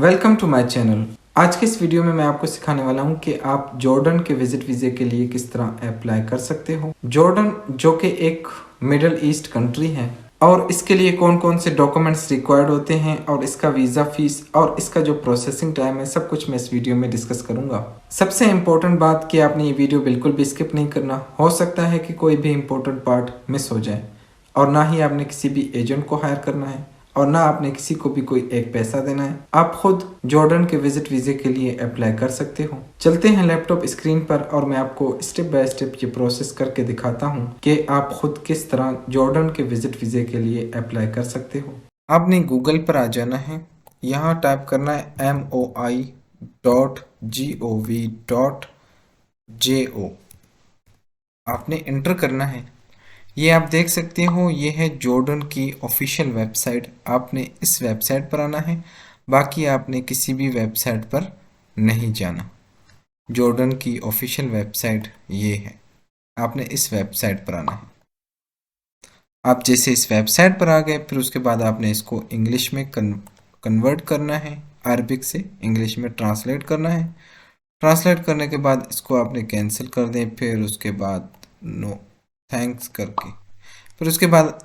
Welcome to my channel. आज के इस वीडियो में मैं आपको सिखाने वाला हूं कि आप जॉर्डन के विजिट वीज़े के लिए किस तरह अप्लाई कर सकते हो। जॉर्डन जो कि एक मिडल ईस्ट कंट्री है और इसके लिए कौन कौन से डॉक्यूमेंट्स रिक्वायर्ड होते हैं और इसका वीज़ा फीस और इसका जो प्रोसेसिंग टाइम है, सब कुछ मैं इस वीडियो में डिस्कस करूंगा। सबसे इम्पोर्टेंट बात कि आपने ये वीडियो बिल्कुल भी स्किप नहीं करना। हो सकता है कि कोई भी इम्पोर्टेंट पार्ट मिस हो जाए और ना ही आपने किसी भी एजेंट को हायर करना है और ना आपने किसी को भी कोई एक पैसा देना है। आप खुद जॉर्डन के विजिट वीज़े के लिए अप्लाई कर सकते हो। चलते हैं लैपटॉप स्क्रीन पर और मैं आपको स्टेप बाय स्टेप ये प्रोसेस करके दिखाता हूँ कि आप खुद किस तरह जॉर्डन के विजिट वीज़े के लिए अप्लाई कर सकते हो। आपने गूगल पर आ जाना है, यहाँ टाइप करना है moi.gov.jo। आपने इंटर करना है। ये आप देख सकते हो, ये है जॉर्डन की ऑफिशियल वेबसाइट। आपने इस वेबसाइट पर आना है, बाकी आपने किसी भी वेबसाइट पर नहीं जाना। जॉर्डन की ऑफिशियल वेबसाइट ये है, आपने इस वेबसाइट पर आना है। आप जैसे इस वेबसाइट पर आ गए, फिर उसके बाद आपने इसको इंग्लिश में कन्वर्ट करना है, अरबिक से इंग्लिश में ट्रांसलेट करना है। ट्रांसलेट करने के बाद इसको आपने कैंसिल कर दें, फिर उसके बाद नो थैंक्स करके फिर उसके बाद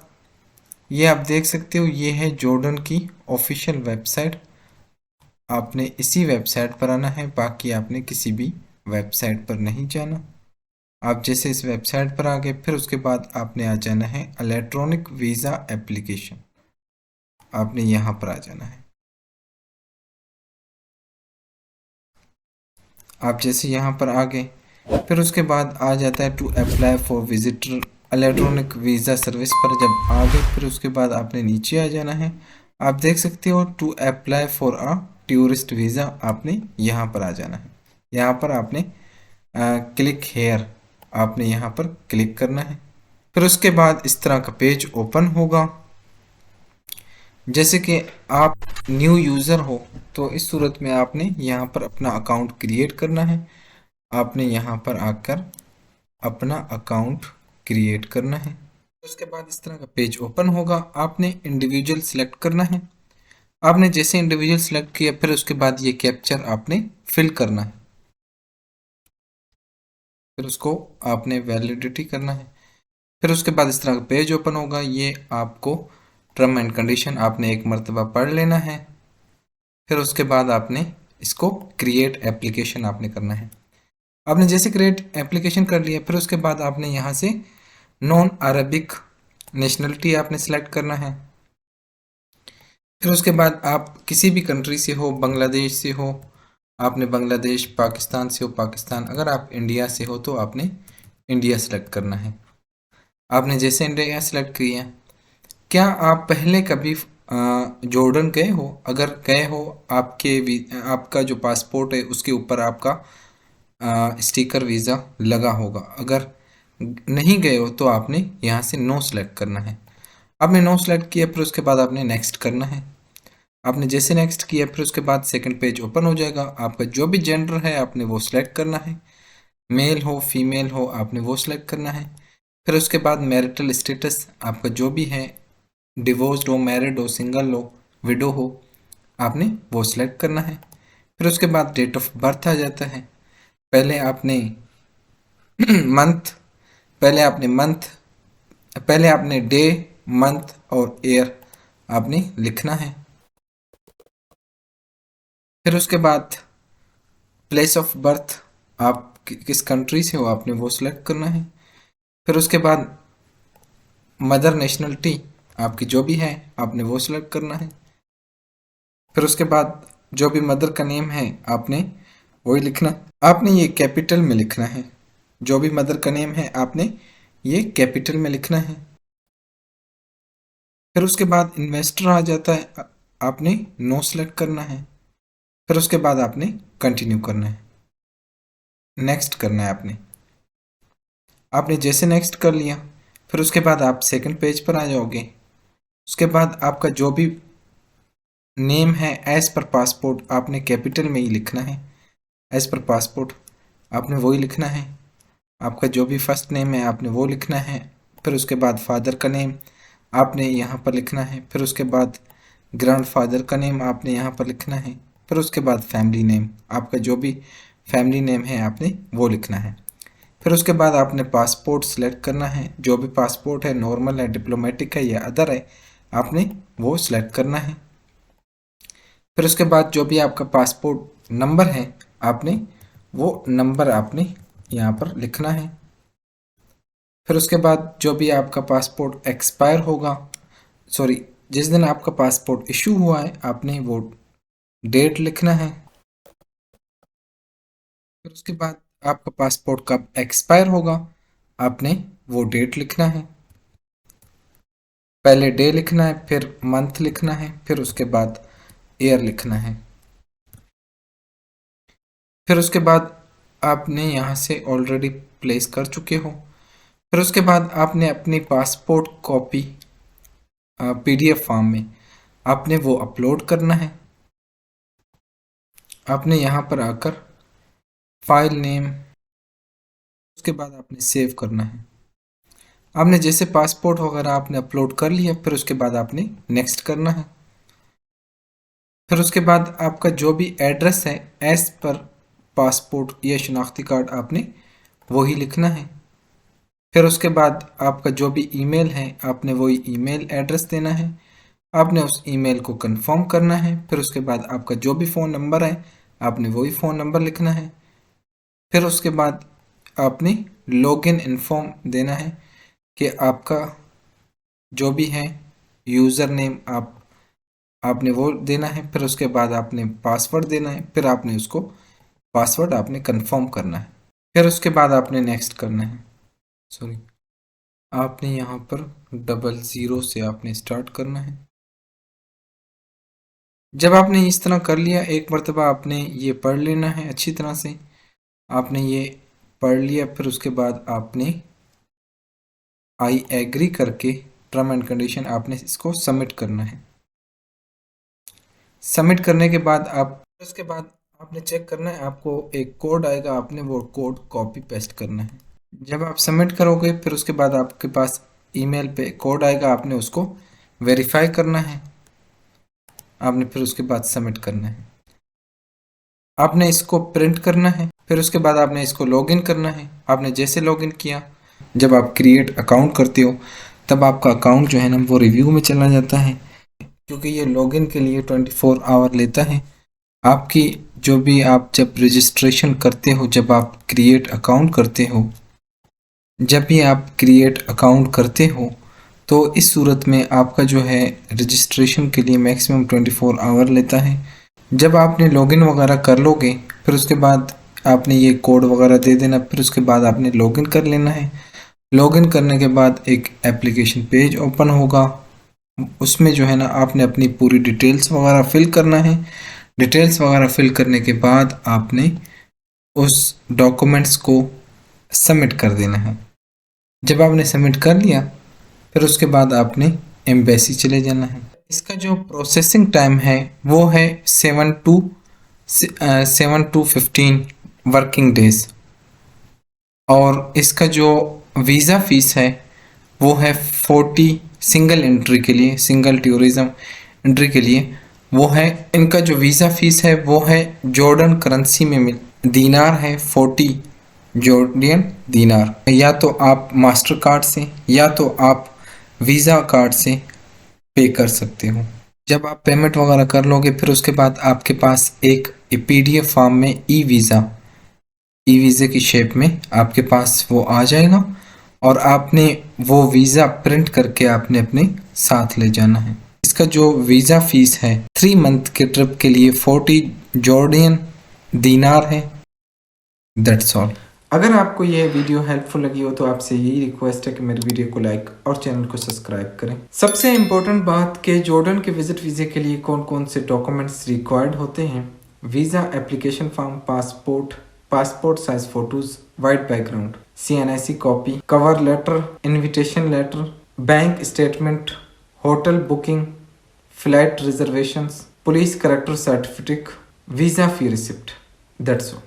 ये आप देख सकते हो, ये है जॉर्डन की ऑफिशियल वेबसाइट। आपने इसी वेबसाइट पर आना है, बाकी आपने किसी भी वेबसाइट पर नहीं जाना। आप जैसे इस वेबसाइट पर आ गए, फिर उसके बाद आपने आ जाना है इलेक्ट्रॉनिक वीज़ा एप्लीकेशन। आपने यहाँ पर आ जाना है। आप जैसे यहाँ पर आ गए, फिर उसके बाद आ जाता है to apply for visitor electronic visa service पर जब आ गए, फिर उसके बाद आपने नीचे आ जाना है। आप देख सकते हो to apply for a tourist visa, आपने यहाँ पर आ जाना है। यहाँ पर आपने क्लिक हेयर, आपने यहाँ पर क्लिक करना है। फिर उसके बाद इस तरह का पेज ओपन होगा। जैसे कि आप न्यू यूज़र हो तो इस सूरत में आपने यहाँ पर अपना अकाउंट क्रिएट करना है। आपने यहाँ पर आकर अपना अकाउंट क्रिएट करना है। उसके बाद इस तरह का पेज ओपन होगा। आपने इंडिविजुअल सिलेक्ट करना है। आपने जैसे इंडिविजुअल सिलेक्ट किया, फिर उसके बाद ये कैप्चर आपने फिल करना है। फिर उसको आपने वैलिडिटी करना है। फिर उसके बाद इस तरह का पेज ओपन होगा। ये आपको टर्म एंड कंडीशन आपने एक मरतबा पढ़ लेना है। फिर उसके बाद आपने इसको क्रिएट एप्लीकेशन आपने करना है। आपने जैसे क्रिएट एप्लीकेशन कर लिया, फिर उसके बाद आपने यहाँ से नॉन अरबिक नेशनलिटी आपने सेलेक्ट करना है। फिर उसके बाद आप किसी भी कंट्री से हो, बांग्लादेश से हो, आपने बांग्लादेश, पाकिस्तान से हो पाकिस्तान, अगर आप इंडिया से हो तो आपने इंडिया सेलेक्ट करना है। आपने जैसे इंडिया सेलेक्ट किया, क्या आप पहले कभी जॉर्डन गए हो? अगर गए हो, आपका जो पासपोर्ट है उसके ऊपर आपका स्टिकर वीज़ा लगा होगा। अगर नहीं गए हो तो आपने यहाँ से नो सेलेक्ट करना है। आपने नो सेलेक्ट किया, फिर उसके बाद आपने नेक्स्ट करना है। आपने जैसे नेक्स्ट किया, फिर उसके बाद सेकंड पेज ओपन हो जाएगा। आपका जो भी जेंडर है आपने वो सिलेक्ट करना है, मेल हो फीमेल हो आपने वो सिलेक्ट करना है। फिर उसके बाद मैरिटल स्टेटस आपका जो भी है, डिवोर्स्ड हो, मैरिड हो, सिंगल हो, विडो हो, आपने वो सिलेक्ट करना है। फिर उसके बाद डेट ऑफ बर्थ आ जाता है। पहले आपने मंथ पहले आपने डे, मंथ और ईयर आपने लिखना है। फिर उसके बाद प्लेस ऑफ बर्थ, आप किस कंट्री से हो आपने वो सिलेक्ट करना है। फिर उसके बाद मदर नेशनलिटी आपकी जो भी है आपने वो सिलेक्ट करना है। फिर उसके बाद जो भी मदर का नेम है आपने वही लिखना। आपने ये कैपिटल में लिखना है। जो भी मदर का नेम है आपने ये कैपिटल में लिखना है। फिर उसके बाद इन्वेस्टर आ जाता है, आपने नो सेलेक्ट करना है। फिर उसके बाद आपने कंटिन्यू करना है, नेक्स्ट करना है। आपने जैसे नेक्स्ट कर लिया, फिर उसके बाद आप सेकंड पेज पर आ जाओगे। उसके बाद आपका जो भी नेम है एज पर पासपोर्ट आपने कैपिटल में ही लिखना है। एज पर पासपोर्ट आपने वही लिखना है। आपका जो भी फर्स्ट नेम है आपने वो लिखना है। फिर उसके बाद फादर का नेम आपने यहाँ पर लिखना है। फिर उसके बाद ग्रैंडफादर का नेम आपने यहाँ पर लिखना है। फिर उसके बाद फैमिली नेम, आपका जो भी फैमिली नेम है आपने वो लिखना है। फिर उसके बाद आपने पासपोर्ट सेलेक्ट करना है, जो भी पासपोर्ट है, नॉर्मल है, डिप्लोमेटिक है या अदर है, आपने वो सिलेक्ट करना है। फिर उसके बाद जो भी आपका पासपोर्ट नंबर है आपने वो नंबर आपने यहाँ पर लिखना है। फिर उसके बाद जो भी आपका पासपोर्ट एक्सपायर होगा, सॉरी, जिस दिन आपका पासपोर्ट इशू हुआ है आपने वो डेट लिखना है। फिर उसके बाद आपका पासपोर्ट कब एक्सपायर होगा आपने वो डेट लिखना है। पहले डे लिखना है, फिर मंथ लिखना है, फिर उसके बाद ईयर लिखना है। फिर उसके बाद आपने यहाँ से ऑलरेडी प्लेस कर चुके हो। फिर उसके बाद आपने अपनी पासपोर्ट कॉपी पीडीएफ फॉर्म में आपने वो अपलोड करना है। आपने यहाँ पर आकर फाइल नेम, उसके बाद आपने सेव करना है। आपने जैसे पासपोर्ट वगैरह आपने अपलोड कर लिया, फिर उसके बाद आपने नेक्स्ट करना है। फिर उसके बाद आपका जो भी एड्रेस है एज पर पासपोर्ट या शनाख्ती कार्ड आपने वही लिखना है। फिर उसके बाद आपका जो भी ईमेल है आपने वही ईमेल एड्रेस देना है। आपने उस ईमेल को कंफर्म करना है। फिर उसके बाद आपका जो भी फ़ोन नंबर है आपने वही फ़ोन नंबर लिखना है। फिर उसके बाद आपने लॉगिन इन्फॉर्म देना है कि आपका जो भी है यूज़र नेम आपने वो देना है। फिर उसके बाद आपने पासवर्ड देना है। फिर आपने उसको पासवर्ड आपने कंफर्म करना है। फिर उसके बाद आपने नेक्स्ट करना है। सॉरी, आपने यहाँ पर 00 से आपने स्टार्ट करना है। जब आपने इस तरह कर लिया, एक मरतबा आपने ये पढ़ लेना है अच्छी तरह से। आपने ये पढ़ लिया, फिर उसके बाद आपने आई एग्री करके टर्म एंड कंडीशन आपने इसको सबमिट करना है। सबमिट करने के बाद उसके बाद आपने चेक करना है, आपको एक कोड आएगा, आपने वो कोड कॉपी पेस्ट करना है। जब आप सबमिट करोगे फिर उसके बाद आपके पास ईमेल पे कोड आएगा, आपने उसको वेरीफाई करना है। आपने फिर उसके बाद सबमिट करना है। आपने इसको प्रिंट करना है। फिर उसके बाद आपने इसको लॉगिन करना है। आपने जैसे लॉगिन किया, जब आप क्रिएट अकाउंट करते हो तब आपका अकाउंट जो है ना वो रिव्यू में चला जाता है, क्योंकि ये लॉगिन के लिए 24 आवर लेता है। आपकी जो भी आप जब रजिस्ट्रेशन करते हो, जब आप क्रिएट अकाउंट करते हो, जब भी आप क्रिएट अकाउंट करते हो तो इस सूरत में आपका जो है रजिस्ट्रेशन के लिए मैक्सिमम 24 आवर लेता है। जब आपने लॉगिन वगैरह कर लोगे फिर उसके बाद आपने ये कोड वगैरह दे देना। फिर उसके बाद आपने लॉगिन कर लेना है। लॉगिन करने के बाद एक एप्लीकेशन पेज ओपन होगा, उसमें जो है ना आपने अपनी पूरी डिटेल्स वगैरह फिल करना है। डिटेल्स वगैरह फिल करने के बाद आपने उस डॉक्यूमेंट्स को सबमिट कर देना है। जब आपने सबमिट कर लिया फिर उसके बाद आपने एम्बेसी चले जाना है। इसका जो प्रोसेसिंग टाइम है वो है 7 to 15 वर्किंग डेज, और इसका जो वीज़ा फ़ीस है वो है 40 सिंगल एंट्री के लिए, सिंगल टूरिज़म एंट्री के लिए वो है। इनका जो वीज़ा फ़ीस है वो है जॉर्डन करेंसी में दीनार है, 40 जॉर्डियन दीनार। या तो आप मास्टर कार्ड से या तो आप वीज़ा कार्ड से पे कर सकते हो। जब आप पेमेंट वगैरह कर लोगे फिर उसके बाद आपके पास एक पीडीएफ फॉर्म में ई वीज़े की शेप में आपके पास वो आ जाएगा, और आपने वो वीज़ा प्रिंट करके आपने अपने साथ ले जाना है। इसका जो वीज़ा फ़ीस है 3 मंथ के ट्रिप के लिए 40 जॉर्डियन दीनार है। That's all. अगर आपको ये वीडियो हेल्पफुल लगी हो तो आपसे यही रिक्वेस्ट है कि मेरे वीडियो को लाइक और चैनल को सब्सक्राइब करें। सबसे इम्पोर्टेंट बात कि जॉर्डन के विजिट वीज़े के लिए कौन कौन से डॉक्यूमेंट्स रिक्वायर्ड होते हैं: visa application form, passport size photos, white background, CNIC copy, cover letter, invitation letter, bank statement, hotel booking, flight reservations, police character certificate, visa fee receipt. That's all.